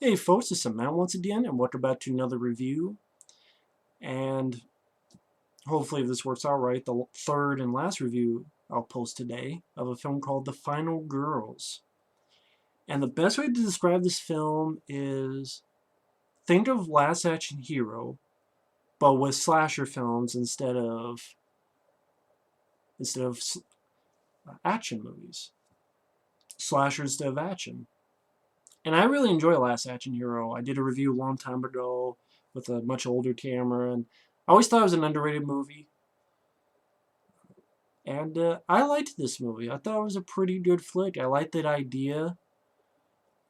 Hey folks, it's Matt once again, and welcome back to another review. And hopefully if this works out right, the third and last review I'll post today of a film called The Final Girls. And the best way to describe this film is think of Last Action Hero, but with slasher films instead of action movies. Slasher instead of action. And I really enjoy Last Action Hero. I did a review a long time ago with a much older camera, and I always thought it was an underrated movie. And I liked this movie. I thought it was a pretty good flick. I liked that idea.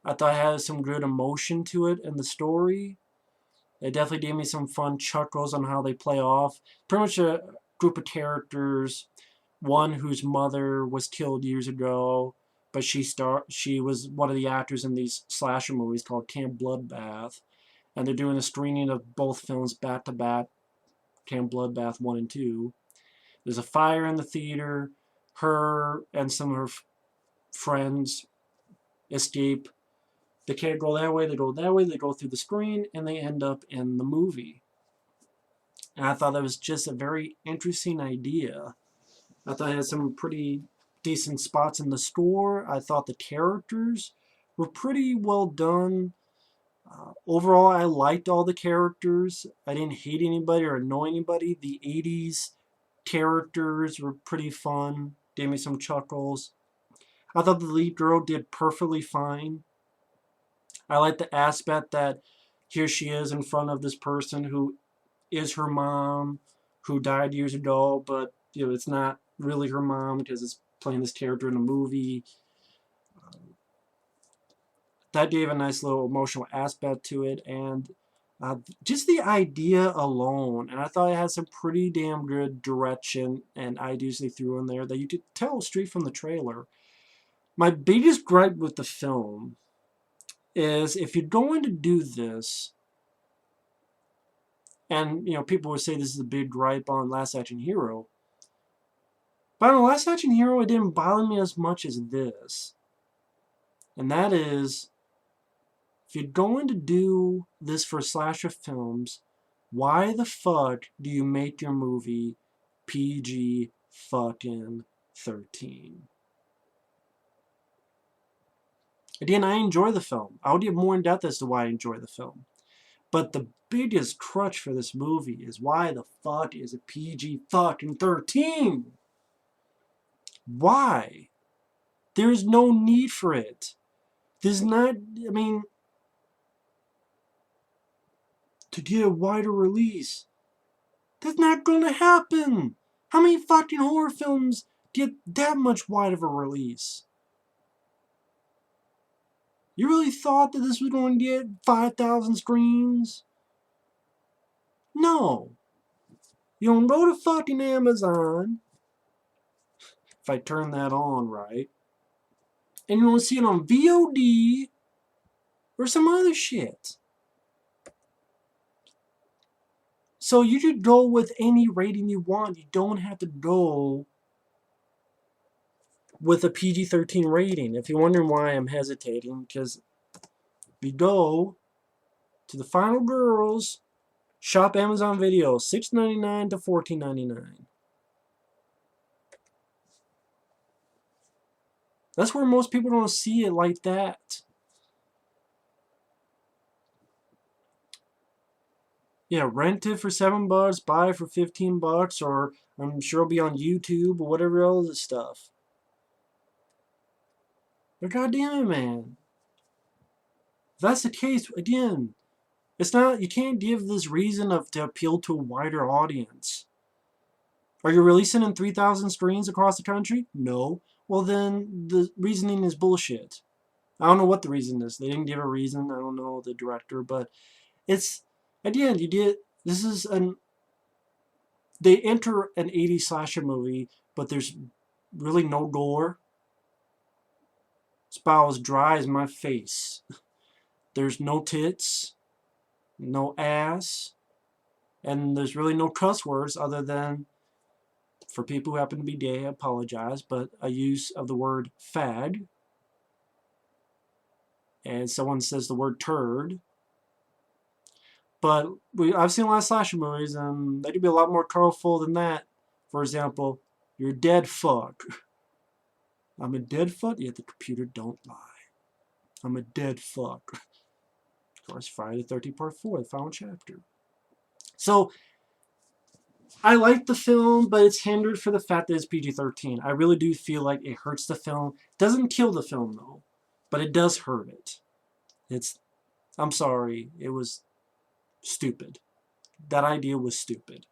I thought it had some good emotion to it and the story. It definitely gave me some fun chuckles on how they play off. Pretty much a group of characters. One whose mother was killed years ago, but she was one of the actors in these slasher movies called Camp Bloodbath. And they're doing a screening of both films back to back, Camp Bloodbath 1 and 2. There's a fire in the theater. Her and some of her friends escape. They can't go that way, they go that way, they go through the screen, and they end up in the movie. And I thought that was just a very interesting idea. I thought it had some pretty decent spots in the score. I thought the characters were pretty well done. Overall, I liked all the characters. I didn't hate anybody or annoy anybody. The 80s characters were pretty fun. Gave me some chuckles. I thought the lead girl did perfectly fine. I like the aspect that here she is in front of this person who is her mom, who died years ago, but it's not really her mom because it's playing this character in a movie. That gave a nice little emotional aspect to it, and just the idea alone, and I thought it had some pretty damn good direction and ideas they threw in there that you could tell straight from the trailer. My biggest gripe with the film is if you're going to do this, and people would say this is a big gripe on Last Action Hero, but on Last Action Hero it didn't bother me as much as this, and that is, if you're going to do this for slasher films, why the fuck do you make your movie PG fucking 13? Again, I enjoy the film. I'll get more in depth as to why I enjoy the film. But the biggest crutch for this movie is why the fuck is it PG fucking 13? Why? There's no need for it. There's not, to get a wider release. That's not gonna happen! How many fucking horror films get that much wide of a release? You really thought that this was going to get 5,000 screens? No. You don't go to fucking Amazon, if I turn that on right, and you don't see it on VOD or some other shit. So you could go with any rating you want. You don't have to go with a PG-13 rating. If you're wondering why I'm hesitating, because we go to The Final Girls, shop Amazon Video, $6.99 to $14.99. That's where most people don't see it like that. Yeah, rent it for $7, buy it for $15, or I'm sure it'll be on YouTube or whatever else stuff. But goddamn it, man. If that's the case, again, it's not, you can't give this reason to appeal to a wider audience. Are you releasing in 3,000 screens across the country? No. Well, then the reasoning is bullshit. I don't know what the reason is. They didn't give a reason. I don't know the director, but it's, at the end, they enter an 80s slasher movie, but there's really no gore. It's about as dry as my face. There's no tits, no ass, and there's really no cuss words other than, for people who happen to be gay, I apologize, but a use of the word fag. and someone says the word turd. But I've seen a lot of slasher movies, and they could be a lot more colorful than that. For example, you're dead fuck. I'm a dead fuck, yet the computer don't lie. I'm a dead fuck. Of course, Friday the 13th Part 4, the final chapter. So, I like the film, but it's hindered for the fact that it's PG-13. I really do feel like it hurts the film. It doesn't kill the film, though, but it does hurt it. I'm sorry, it was stupid. That idea was stupid.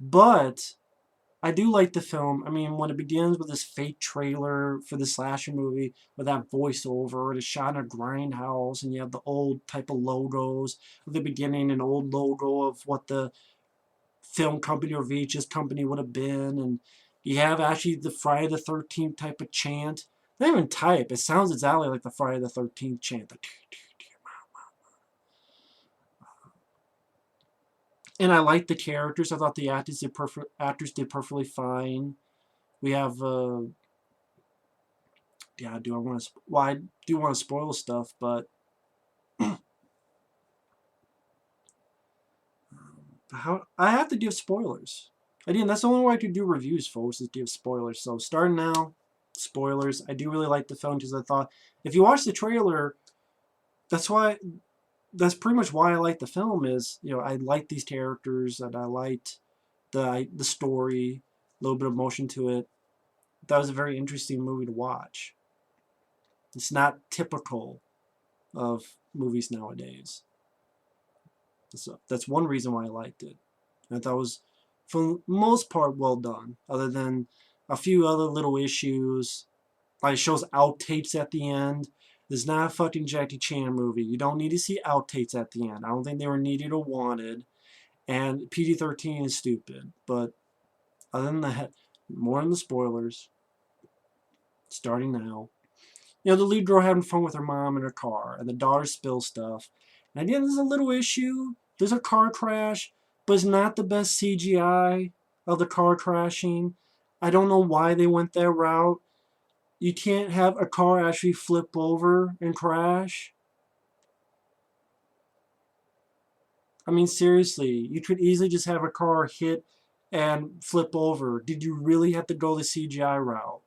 But I do like the film. I mean, when it begins with this fake trailer for the slasher movie with that voiceover, it's shot in a grindhouse, and you have the old type of logos at the beginning, an old logo of what the film company or VHS company would have been, and you have actually the Friday the 13th type of chant. Not even type. It sounds exactly like the Friday the 13th chant. And I like the characters. I thought the actors did perfectly fine. We have, yeah, I do want to spoil stuff, but I have to give spoilers. Again, that's the only way I could do reviews, folks, is give spoilers. So starting now, spoilers. I do really like the film because I thought, if you watch the trailer, that's pretty much why I like the film. Is, I like these characters, and I liked the story, a little bit of motion to it. That was a very interesting movie to watch. It's not typical of movies nowadays. So that's one reason why I liked it. I thought it was, for the most part, well done, other than a few other little issues. Like, it shows outtakes at the end. This is not a fucking Jackie Chan movie. You don't need to see outtakes at the end. I don't think they were needed or wanted. And PG-13 is stupid. But other than that, more in the spoilers. Starting now. The lead girl having fun with her mom in her car, and the daughter spills stuff. And again, there's a little issue. There's a car crash, but it's not the best CGI of the car crashing. I don't know why they went that route. You can't have a car actually flip over and crash. I mean, seriously, you could easily just have a car hit and flip over. Did you really have to go the CGI route?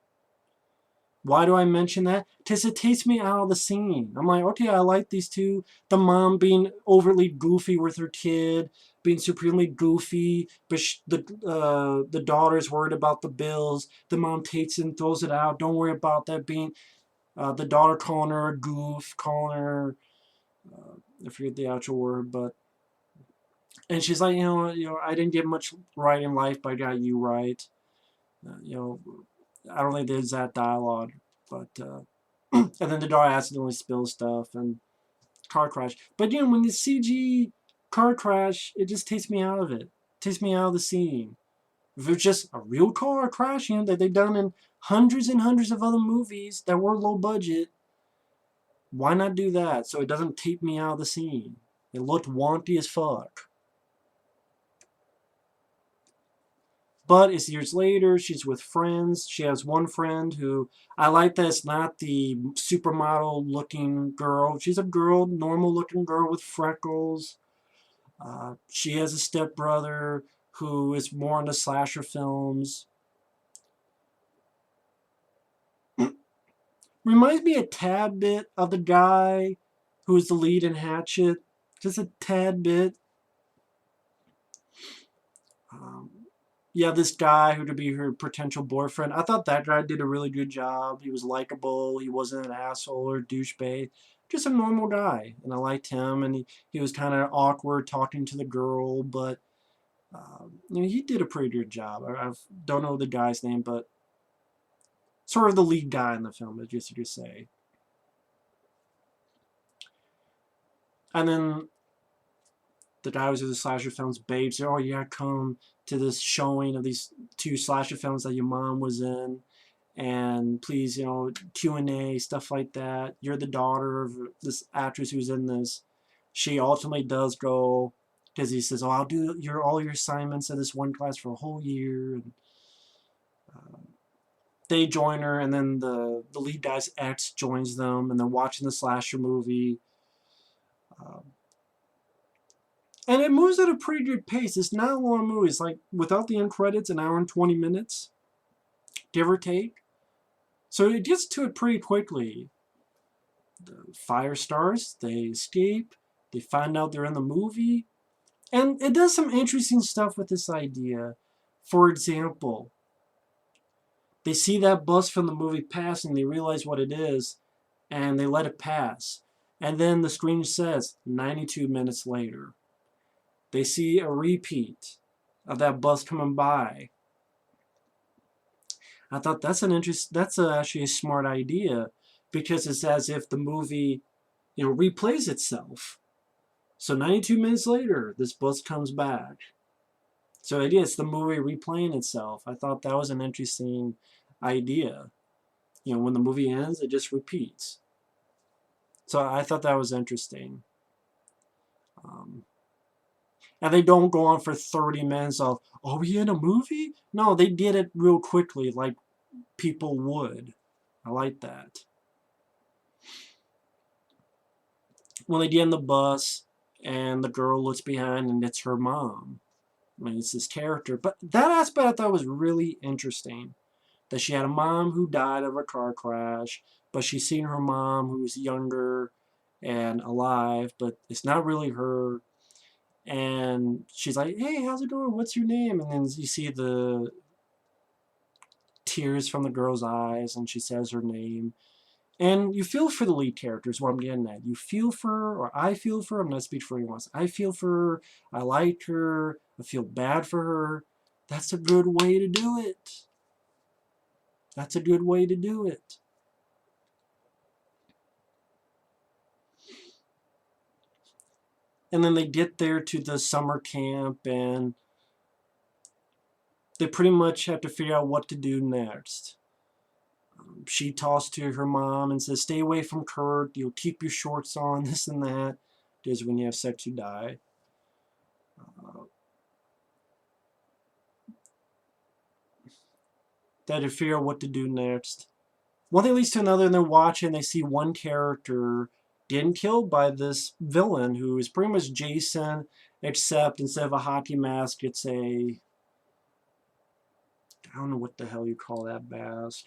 Why do I mention that? Because it takes me out of the scene. I'm like, okay, I like these two. The mom being overly goofy with her kid, being supremely goofy, but the daughter's worried about the bills. The mom takes it and throws it out. Don't worry about that being... the daughter calling her a goof, calling her... I forget the actual word, but... And she's like, I didn't get much right in life, but I got you right. I don't think there's that dialogue, but and then the daughter accidentally spills stuff and car crash. But when the CG car crash, it just takes me out of it. It takes me out of the scene. If it's just a real car crashing that they've done in hundreds and hundreds of other movies that were low budget, why not do that so it doesn't take me out of the scene? It looked wonky as fuck. But it's years later, she's with friends. She has one friend who, I like that it's not the supermodel looking girl. She's a girl, normal looking girl with freckles. She has a stepbrother who is more into slasher films. Reminds me a tad bit of the guy who is the lead in Hatchet. Just a tad bit. Yeah, this guy who could be her potential boyfriend. I thought that guy did a really good job. He was likable. He wasn't an asshole or douchebag. Just a normal guy. And I liked him. And he was kind of awkward talking to the girl. But, he did a pretty good job. I don't know the guy's name, but sort of the lead guy in the film, I guess you could say. And then the guy who's in the slasher films, babes, oh yeah, come to this showing of these two slasher films that your mom was in, and please, Q&A, stuff like that. You're the daughter of this actress who's in this. She ultimately does go, because he says, oh, I'll do all your assignments in this one class for a whole year. And, they join her, and then the lead guy's ex joins them, and they're watching the slasher movie. And it moves at a pretty good pace. It's not a long movie. It's like, without the end credits, an hour and 20 minutes, give or take. So it gets to it pretty quickly. The fire starts, they escape, they find out they're in the movie, and it does some interesting stuff with this idea. For example, they see that bus from the movie pass and they realize what it is, and they let it pass. And then the screen says 92 minutes later. They see a repeat of that bus coming by. I thought that's actually a smart idea, because it's as if the movie, replays itself. So 92 minutes later, this bus comes back. So it's the movie replaying itself. I thought that was an interesting idea. When the movie ends, it just repeats. So I thought that was interesting. And they don't go on for 30 minutes of, are we in a movie? No, they did it real quickly, like people would. I like that. When they get in the bus, and the girl looks behind, and it's her mom. I mean, it's this character. But that aspect I thought was really interesting. That she had a mom who died of a car crash, but she's seen her mom who's younger and alive, but it's not really her. And she's like, hey, how's it going? What's your name? And then you see the tears from the girl's eyes, and she says her name. And you feel for the lead character is what I'm getting at. You feel for her, or I feel for her. I'm not speaking for anyone else. I feel for her. I like her. I feel bad for her. That's a good way to do it. That's a good way to do it. And then they get there to the summer camp, and they pretty much have to figure out what to do next. She talks to her mom and says, stay away from Kurt, you'll keep your shorts on, this and that. Because when you have sex, you die. They had to figure out what to do next. One thing leads to another, and they're watching, they see one character getting killed by this villain who is pretty much Jason, except instead of a hockey mask, it's a... I don't know what the hell you call that mask.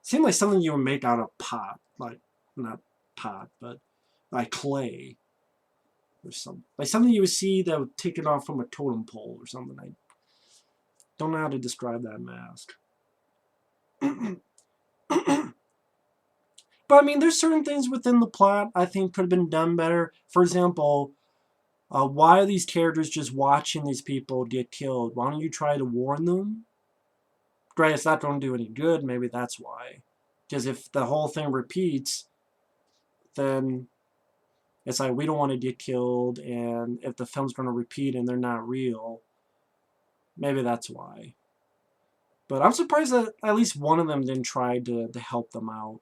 Seemed like something you would make out of pot. Like, not pot, but like clay. Or something. Like something you would see that would take it off from a totem pole or something. I don't know how to describe that mask. But I mean, there's certain things within the plot I think could have been done better. For example, why are these characters just watching these people get killed? Why don't you try to warn them? Great, it's not going to do any good. Maybe that's why. Because if the whole thing repeats, then it's like we don't want to get killed, and if the film's going to repeat and they're not real, maybe that's why. But I'm surprised that at least one of them didn't try to help them out.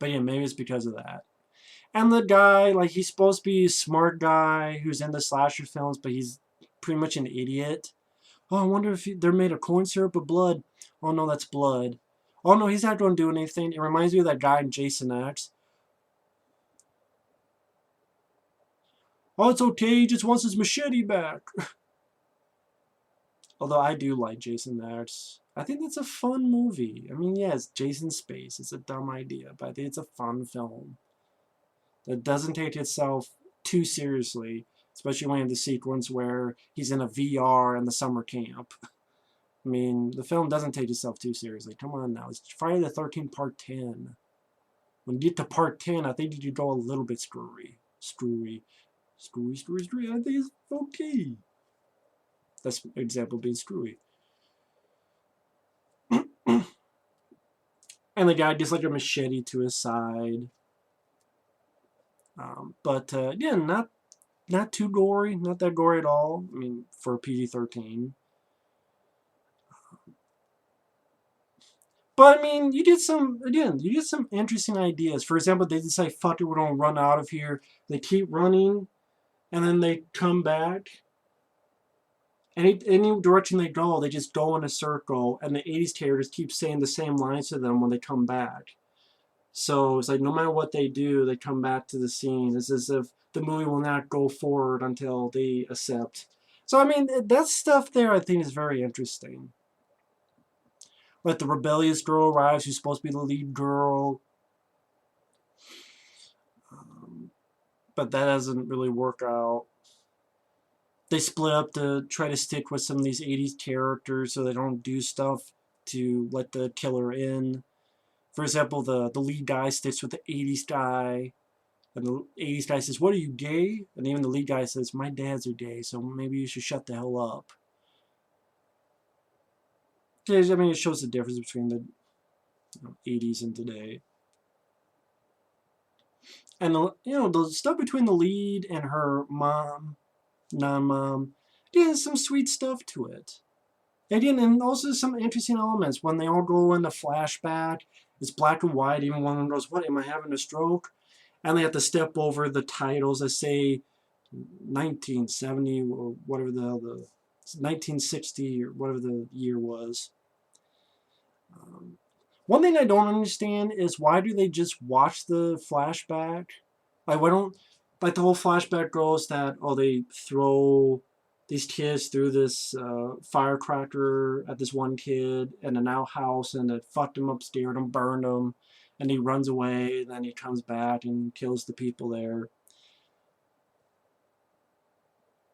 But yeah, maybe it's because of that. And the guy, like, he's supposed to be a smart guy who's into slasher films, but he's pretty much an idiot. Oh, I wonder if they're made of corn syrup or blood. Oh, no, that's blood. Oh, no, he's not going to do anything. It reminds me of that guy in Jason X. Oh, it's okay. He just wants his machete back. Although I do like Jason X. I think that's a fun movie. I mean, yeah, it's Jason Space. It's a dumb idea, but I think it's a fun film that doesn't take itself too seriously, especially when you have the sequence where he's in a VR in the summer camp. I mean, the film doesn't take itself too seriously. Come on now. It's Friday the 13th Part 10. When you get to Part 10, I think you could go a little bit screwy. Screwy. I think it's okay. That's an example of being screwy. And the guy gets like a machete to his side. But again, not too gory. Not that gory at all. I mean, for a PG-13. But I mean, you get some interesting ideas. For example, they decide, fuck it, we're gonna run out of here. They keep running, and then they come back. any direction they go, they just go in a circle, and the 80s characters keep saying the same lines to them when they come back. So it's like no matter what they do, they come back to the scene. It's as if the movie will not go forward until they accept. So I mean, that stuff there I think is very interesting. Like the rebellious girl arrives, who's supposed to be the lead girl, but that doesn't really work out. They split up to try to stick with some of these 80s characters so they don't do stuff to let the killer in. For example, the lead guy sticks with the 80s guy, and the 80s guy says, "What are you, gay?" And even the lead guy says, "My dads are gay, so maybe you should shut the hell up." I mean, it shows the difference between the 80s and today. And the stuff between the lead and her mom, non-mom, yeah, some sweet stuff to it. And also some interesting elements. When they all go into flashback, it's black and white. Even one of them goes, "What, am I having a stroke?" And they have to step over the titles that say 1970 or whatever the hell the 1960 or whatever the year was. One thing I don't understand is why do they just watch the flashback? Like, why don't, like, the whole flashback goes that, oh, they throw these kids through this firecracker at this one kid in an outhouse, and it fucked him up, scared him, burned him, and he runs away, and then he comes back and kills the people there.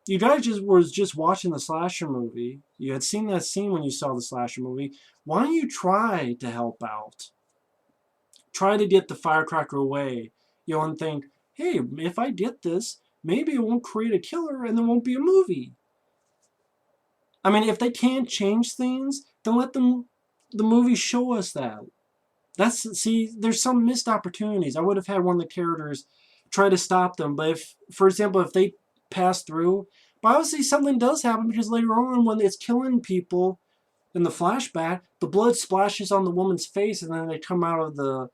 You guys was just watching the slasher movie. You had seen that scene when you saw the slasher movie. Why don't you try to help out? Try to get the firecracker away. And think, hey, if I get this, maybe it won't create a killer and there won't be a movie. I mean, if they can't change things, then let the movie show us that. There's some missed opportunities. I would have had one of the characters try to stop them, but if, for example, if they pass through, but obviously something does happen because later on when it's killing people in the flashback, the blood splashes on the woman's face and then they come out of the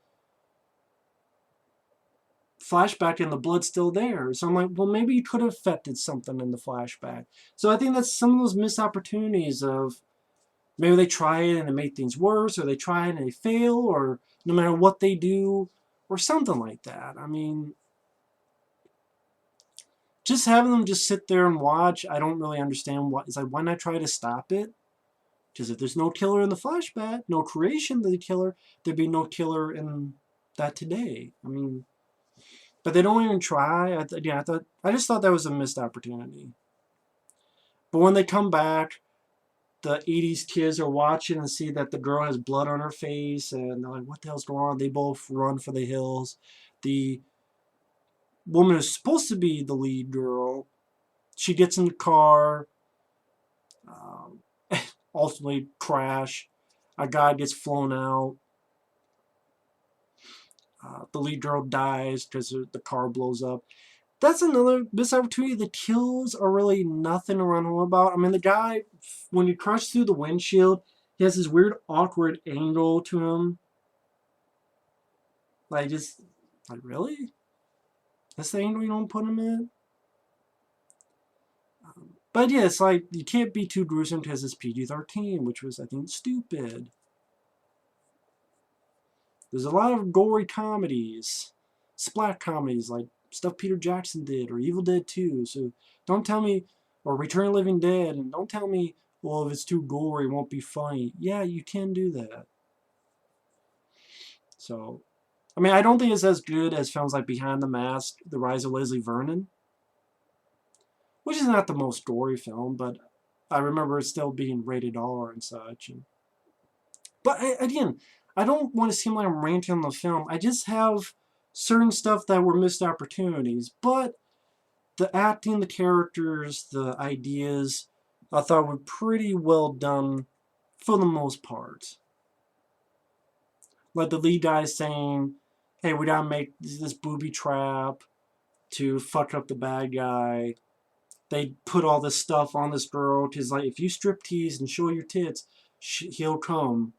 flashback and the blood's still there. So I'm like, well, maybe you could have affected something in the flashback. So I think that's some of those missed opportunities of maybe they try it and they make things worse, or they try it and they fail, or no matter what they do, or something like that. I mean, just having them just sit there and watch, I don't really understand what. It's like, why not try to stop it? Because if there's no killer in the flashback, no creation of the killer, there'd be no killer in that today. I mean, but they don't even try. I just thought that was a missed opportunity. But when they come back, the 80s kids are watching and see that the girl has blood on her face, and they're like, what the hell's going on? They both run for the hills. The woman who's supposed to be the lead girl, she gets in the car, ultimately crash. A guy gets flown out. The lead girl dies because the car blows up. That's another missed opportunity. The kills are really nothing to run home about. I mean, the guy, when you crush through the windshield, he has this weird, awkward angle to him. Like, really? That's the angle you don't put him in? But yeah, it's like, you can't be too gruesome because it's PG-13, which was, I think, stupid. There's a lot of gory comedies, splat comedies, like stuff Peter Jackson did, or Evil Dead 2. So don't tell me, or Return of the Living Dead, and don't tell me, well, if it's too gory, it won't be funny. Yeah, you can do that. So, I mean, I don't think it's as good as films like Behind the Mask, The Rise of Leslie Vernon, which is not the most gory film, but I remember it still being rated R and such. But again, I don't want to seem like I'm ranting on the film. I just have certain stuff that were missed opportunities. But the acting, the characters, the ideas, I thought were pretty well done for the most part. Like the lead guy saying, hey, we gotta make this booby trap to fuck up the bad guy. They put all this stuff on this girl because, like, if you strip tease and show your tits, he'll come.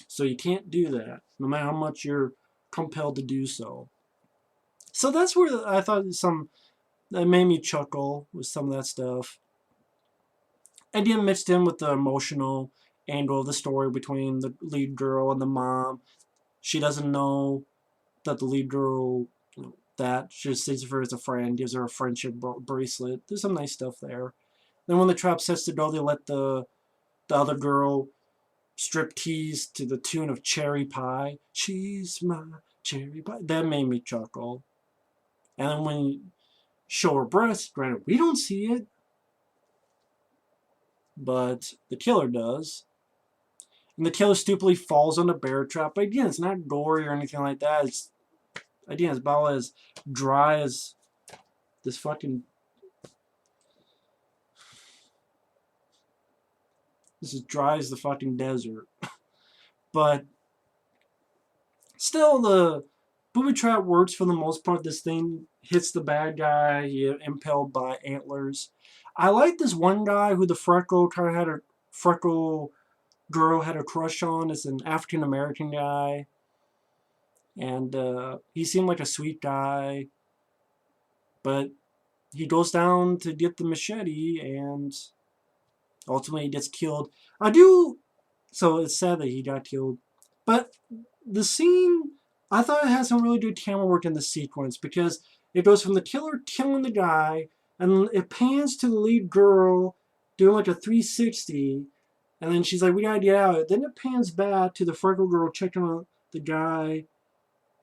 So you can't do that, no matter how much you're compelled to do so. So that's where I thought that made me chuckle with some of that stuff. Again, mixed in with the emotional angle of the story between the lead girl and the mom. She doesn't know that the lead girl, that she just sees her as a friend, gives her a friendship bracelet. There's some nice stuff there. Then when the trap sets to go, they let the other girl strip tease to the tune of Cherry Pie. She's my cherry pie. That made me chuckle. And then when you show her breasts, granted, we don't see it, but the killer does. And the killer stupidly falls on the bear trap. But again, it's not gory or anything like that. It's about as dry as this fucking... This is dry as the fucking desert. But still, the booby trap works for the most part. This thing hits the bad guy. He impaled by antlers. I like this one guy who the freckle girl had a crush on. It's an African American guy, and he seemed like a sweet guy, but he goes down to get the machete, and ultimately he gets killed. So it's sad that he got killed, but the scene, I thought it had some really good camera work in the sequence, because it goes from the killer killing the guy, and it pans to the lead girl doing like a 360, and then she's like, we gotta get out. Then it pans back to the freckle girl checking on the guy,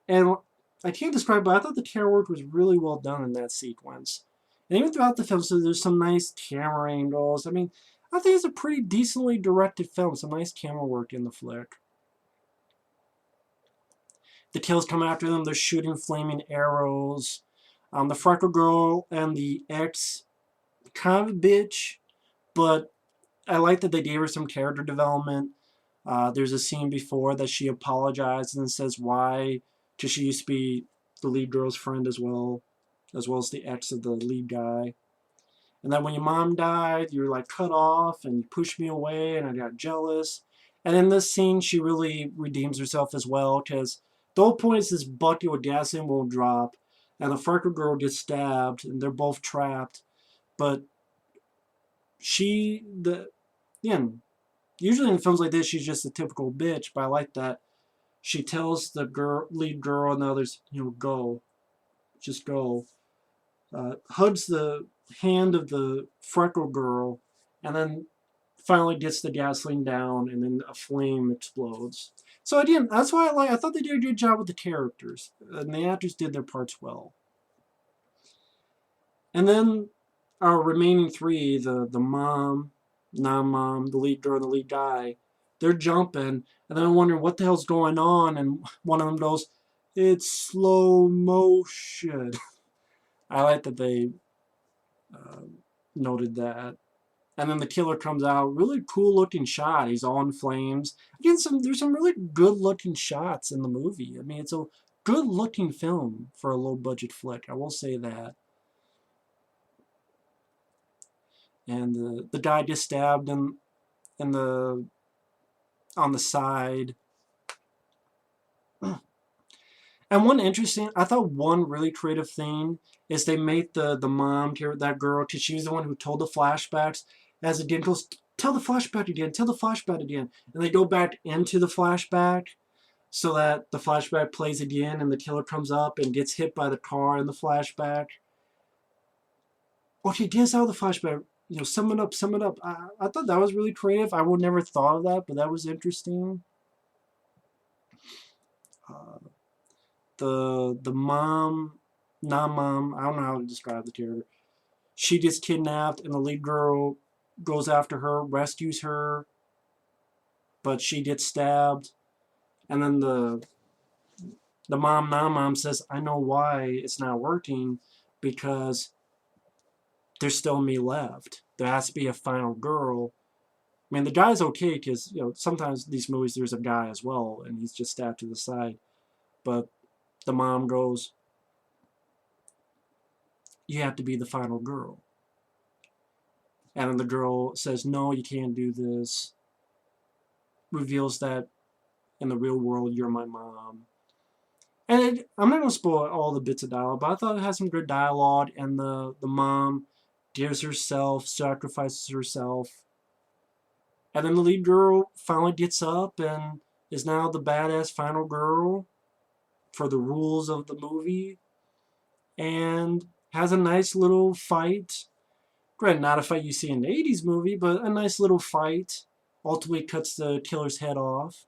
and I can't describe it, but I thought the camera work was really well done in that sequence. And even throughout the film, so there's some nice camera angles. I mean, I think it's a pretty decently directed film. Some nice camera work in the flick. The kills come after them. They're shooting flaming arrows. The freckle girl and the ex, kind of a bitch, but I like that they gave her some character development. There's a scene before that she apologizes and says why, because she used to be the lead girl's friend as well as the ex of the lead guy. And then when your mom died, you were like cut off and you pushed me away and I got jealous. And in this scene, she really redeems herself as well, because the whole point is this bucket with gasoline won't drop, and the freckle girl gets stabbed, and they're both trapped. But usually in films like this, she's just a typical bitch, but I like that she tells the lead girl and the others, go. Just go. Hugs the hand of the freckle girl, and then finally gets the gasoline down, and then a flame explodes. So again, that's why I thought they did a good job with the characters, and the actors did their parts well. And then our remaining three, the mom, non-mom, the lead girl, and the lead guy, they're jumping, and then I'm wondering what the hell's going on, and one of them goes, it's slow motion. I like that they noted that. And then the killer comes out, really cool looking shot. He's all in flames. Again, there's some really good looking shots in the movie. I mean, it's a good looking film for a low budget flick. I will say that. And the guy gets stabbed on the side. And I thought one really creative thing is they made the mom, that girl, because she's the one who told the flashbacks, as again goes, tell the flashback again, tell the flashback again. And they go back into the flashback so that the flashback plays again and the killer comes up and gets hit by the car in the flashback. Okay, gets out of the flashback, sum it up. I thought that was really creative. I would never thought of that, but that was interesting. The mom, non-mom, I don't know how to describe the character. She gets kidnapped, and the lead girl goes after her, rescues her, but she gets stabbed. And then the mom, non-mom says, I know why it's not working, because there's still me left. There has to be a final girl. I mean, the guy's okay, because, sometimes these movies there's a guy as well, and he's just stabbed to the side. But the mom goes, you have to be the final girl. And then the girl says, no, you can't do this. Reveals that in the real world, you're my mom. And I'm not going to spoil all the bits of dialogue, but I thought it had some good dialogue, and the mom gives herself, sacrifices herself And then the lead girl finally gets up and is now the badass final girl for the rules of the movie. And has a nice little fight. Granted, not a fight you see in the 80s movie, but a nice little fight. Ultimately cuts the killer's head off.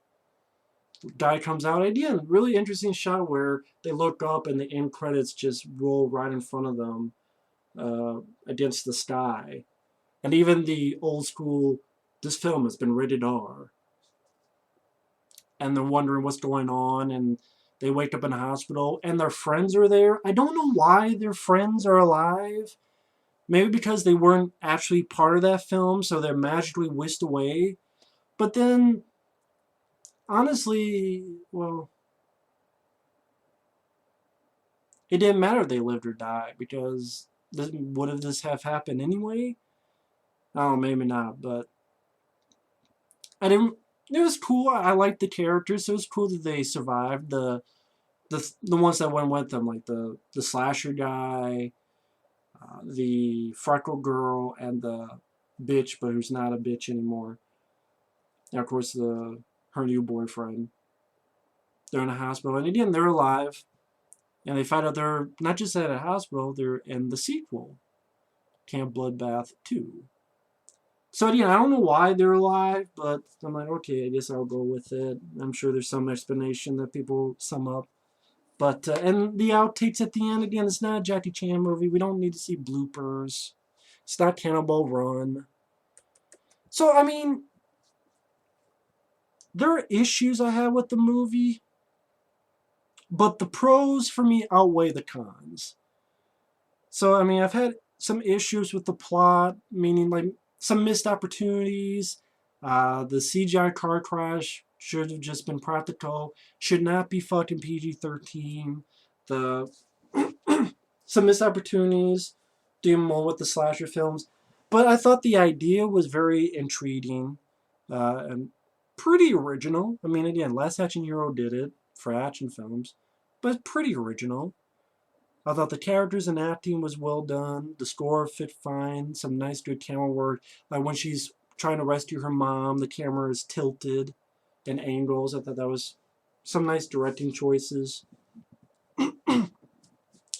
The guy comes out. Again, really interesting shot where they look up and the end credits just roll right in front of them against the sky. And even the old school, this film has been rated R. And they're wondering what's going on, and they wake up in a hospital, and their friends are there. I don't know why their friends are alive. Maybe because they weren't actually part of that film, so they're magically whisked away. But then, honestly, well, it didn't matter if they lived or died, because would this have happened anyway? Oh, maybe not, but I didn't. It was cool. I liked the characters. So it was cool that they survived. The ones that went with them, like the slasher guy, the freckle girl, and the bitch, but who's not a bitch anymore. And of course, her new boyfriend. They're in a hospital, and again, they're alive. And they find out they're not just at a hospital; they're in the sequel, Camp Bloodbath 2. So again, I don't know why they're alive, but I'm like, okay, I guess I'll go with it. I'm sure there's some explanation that people sum up. But, and the outtakes at the end, again, it's not a Jackie Chan movie. We don't need to see bloopers. It's not Cannonball Run. So, I mean, there are issues I have with the movie, but the pros for me outweigh the cons. So, I mean, I've had some issues with the plot, meaning like some missed opportunities. The CGI car crash should have just been practical. Should not be fucking PG-13. The some missed opportunities doing more with the slasher films. But I thought the idea was very intriguing and pretty original. I mean, again, Last Action Hero did it for action films, but pretty original. I thought the characters and acting was well done. The score fit fine. Some nice, good camera work. Like when she's trying to rescue her mom, the camera is tilted and angles. I thought that was some nice directing choices. And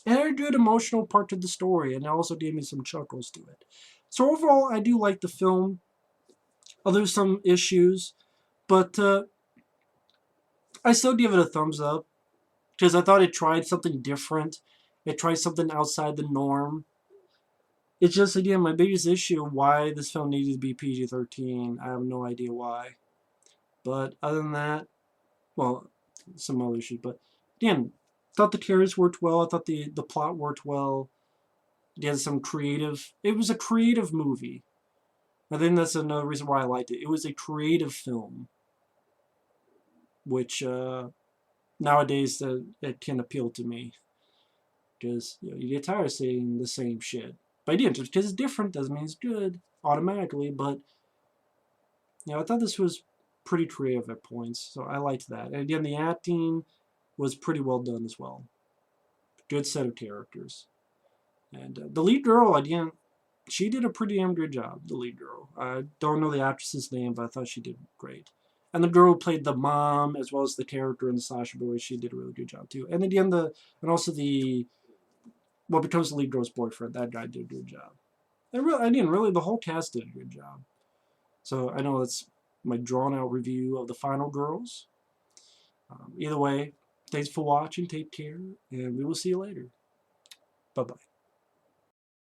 a good emotional part to the story, and it also gave me some chuckles to it. So overall, I do like the film. There's some issues, but I still give it a thumbs up because I thought it tried something different. It tried something outside the norm. It's just, again, my biggest issue of why this film needed to be PG-13. I have no idea why. But other than that, well, some other issues. But again, thought the characters worked well. I thought the plot worked well. It had some creative. It was a creative movie. I think that's another reason why I liked it. It was a creative film, which nowadays it can appeal to me because you get tired of saying the same shit. But again, just because it's different doesn't mean it's good automatically. But I thought this was pretty creative at points, so I liked that. And again, the acting was pretty well done as well. Good set of characters. And the lead girl, again, she did a pretty damn good job, the lead girl. I don't know the actress's name, but I thought she did great. And the girl who played the mom, as well as the character in the slasher movie, she did a really good job too. And again, and also what becomes the lead girl's boyfriend, that guy did a good job. And really, the whole cast did a good job. So I know that's my drawn-out review of the Final Girls. Either way, thanks for watching. Take care, and we will see you later. Bye-bye.